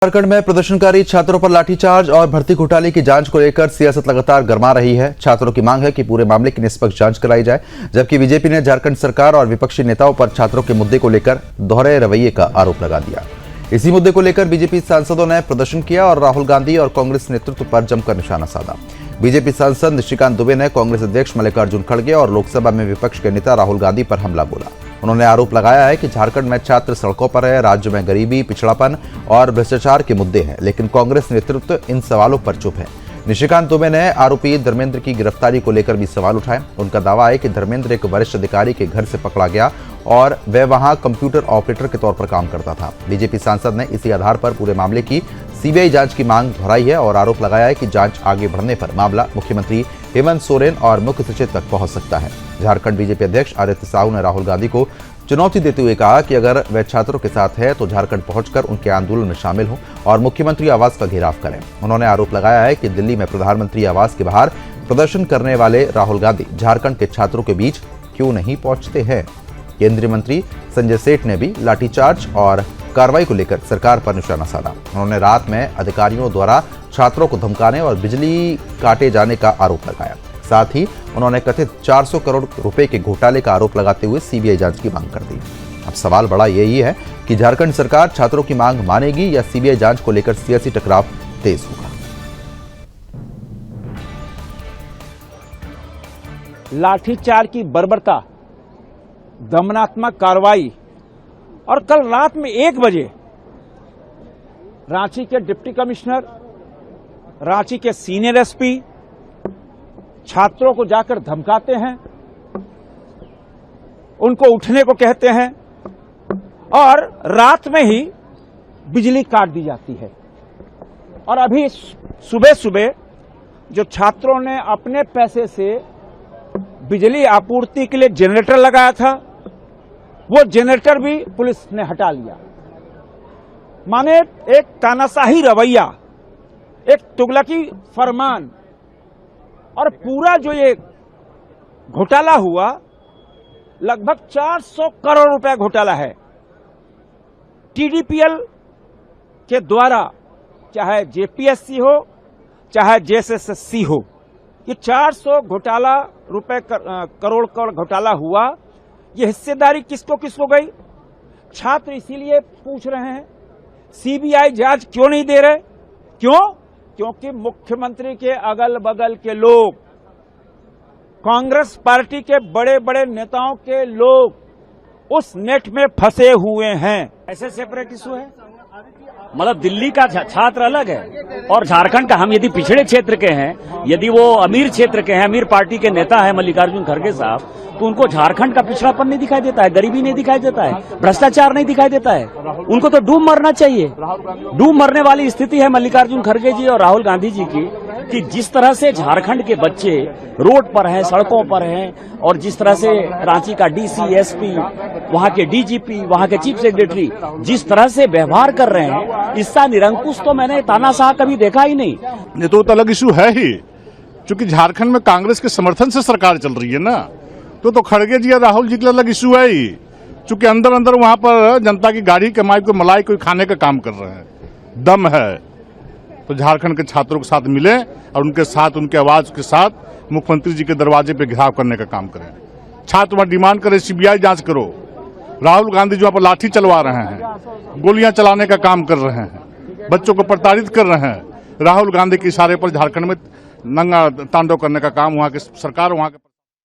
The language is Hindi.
झारखंड में प्रदर्शनकारी छात्रों पर लाठीचार्ज और भर्ती घोटाले की जांच को लेकर सियासत लगातार गर्मा रही है। छात्रों की मांग है कि पूरे मामले की निष्पक्ष जांच कराई जाए, जबकि बीजेपी ने झारखंड सरकार और विपक्षी नेताओं पर छात्रों के मुद्दे को लेकर दोहरे रवैये का आरोप लगा दिया। इसी मुद्दे को लेकर बीजेपी सांसदों ने प्रदर्शन किया और राहुल गांधी और कांग्रेस नेतृत्व पर जमकर निशाना साधा। बीजेपी सांसद निशिकांत दुबे ने कांग्रेस अध्यक्ष मल्लिकार्जुन खड़गे और लोकसभा में विपक्ष के नेता राहुल गांधी पर हमला बोला। उन्होंने आरोप लगाया है कि झारखंड में छात्र सड़कों पर है, राज्य में गरीबी, पिछड़ापन और भ्रष्टाचार के मुद्दे हैं, लेकिन कांग्रेस नेतृत्व इन सवालों पर चुप है। निशिकांत दुबे ने आरोपी धर्मेंद्र की गिरफ्तारी को लेकर भी सवाल उठाए। उनका दावा है कि धर्मेंद्र एक वरिष्ठ अधिकारी के घर से पकड़ा गया और वह वहां कंप्यूटर ऑपरेटर के तौर पर काम करता था। बीजेपी सांसद ने इसी आधार पर पूरे मामले की सीबीआई जांच की मांग दोहराई है और आरोप लगाया है कि जांच आगे बढ़ने पर मामला मुख्यमंत्री हेमंत सोरेन और मुख्य सचिव तक पहुंच सकता है। झारखंड बीजेपी अध्यक्ष आदित्य साहू ने राहुल गांधी को चुनौती देते हुए कहा कि अगर वह छात्रों के साथ है तो झारखंड पहुंचकर उनके आंदोलन में शामिल हो और मुख्यमंत्री आवास का घेराव करें। उन्होंने आरोप लगाया है कि दिल्ली में प्रधानमंत्री आवास के बाहर प्रदर्शन करने वाले राहुल गांधी झारखंड के छात्रों के बीच क्यों नहीं पहुंचते हैं। केंद्रीय मंत्री संजय सेठ ने भी लाठीचार्ज और कार्रवाई को लेकर सरकार पर निशाना साधा। उन्होंने रात में अधिकारियों द्वारा छात्रों को धमकाने और बिजली काटे जाने का आरोप लगाया। साथ ही उन्होंने कथित 400 करोड़ रुपए के घोटाले का आरोप लगाते हुए सीबीआई जांच की मांग कर दी। अब सवाल बड़ा यही है कि झारखंड सरकार छात्रों की मांग मानेगी या सीबीआई जांच को लेकर सियासी टकराव तेज होगा। लाठीचार्ज की बर्बरता, दमनात्मक कार्रवाई और कल रात में 1 बजे रांची के डिप्टी कमिश्नर, रांची के सीनियर एसपी छात्रों को जाकर धमकाते हैं, उनको उठने को कहते हैं और रात में ही बिजली काट दी जाती है। और अभी सुबह सुबह जो छात्रों ने अपने पैसे से बिजली आपूर्ति के लिए जनरेटर लगाया था, वो जनरेटर भी पुलिस ने हटा लिया। माने एक तानाशाही रवैया, एक तुगलकी फरमान और पूरा जो ये घोटाला हुआ लगभग 400 करोड़ रुपए घोटाला है। टीडीपीएल के द्वारा चाहे जेपीएससी हो चाहे जेएसएससी हो, ये 400 करोड़ का घोटाला हुआ। ये हिस्सेदारी किसको किसको गई? छात्र इसीलिए पूछ रहे हैं सीबीआई जांच क्यों नहीं दे रहे। क्यों? क्योंकि मुख्यमंत्री के अगल बगल के लोग, कांग्रेस पार्टी के बड़े बड़े नेताओं के लोग उस नेट में फंसे हुए हैं। ऐसे सेपरेट इशू है। मतलब दिल्ली का छात्र अलग है और झारखंड का, हम यदि पिछड़े क्षेत्र के हैं, यदि वो अमीर क्षेत्र के हैं, अमीर पार्टी के नेता है मल्लिकार्जुन खड़गे साहब, तो उनको झारखंड का पिछड़ापन नहीं दिखाई देता है, गरीबी नहीं दिखाई देता है, भ्रष्टाचार नहीं दिखाई देता है। उनको तो डूब मरना चाहिए। डूब मरने वाली स्थिति है मल्लिकार्जुन खड़गे जी और राहुल गांधी जी की, कि जिस तरह से झारखंड के बच्चे रोड पर हैं, सड़कों पर हैं, और जिस तरह से रांची का डीसी, एसपी, वहां के डीजीपी, वहां के चीफ सेक्रेटरी जिस तरह से व्यवहार कर रहे हैं, इसका निरंकुश तो मैंने तानाशाह कभी देखा ही नहीं। ये तो अलग इशू है ही, क्योंकि झारखंड में कांग्रेस के समर्थन से सरकार चल रही है ना, तो खड़गे जी या राहुल जी के अलग इशू है ही, क्योंकि अंदर अंदर वहां पर जनता की गाढ़ी कमाई को मलाई को खाने का काम कर रहे हैं। दम है तो झारखंड के छात्रों के साथ मिले और उनके साथ, उनके आवाज के साथ मुख्यमंत्री जी के दरवाजे पे घेराव करने का काम करें। छात्र वहां डिमांड करे सीबीआई जांच करो। राहुल गांधी जो वहां पर लाठी चलवा रहे हैं, गोलियां चलाने का काम कर रहे हैं, बच्चों को प्रताड़ित कर रहे हैं, राहुल गांधी के इशारे पर झारखंड में नंगा तांडव करने का काम वहां की सरकार, वहां के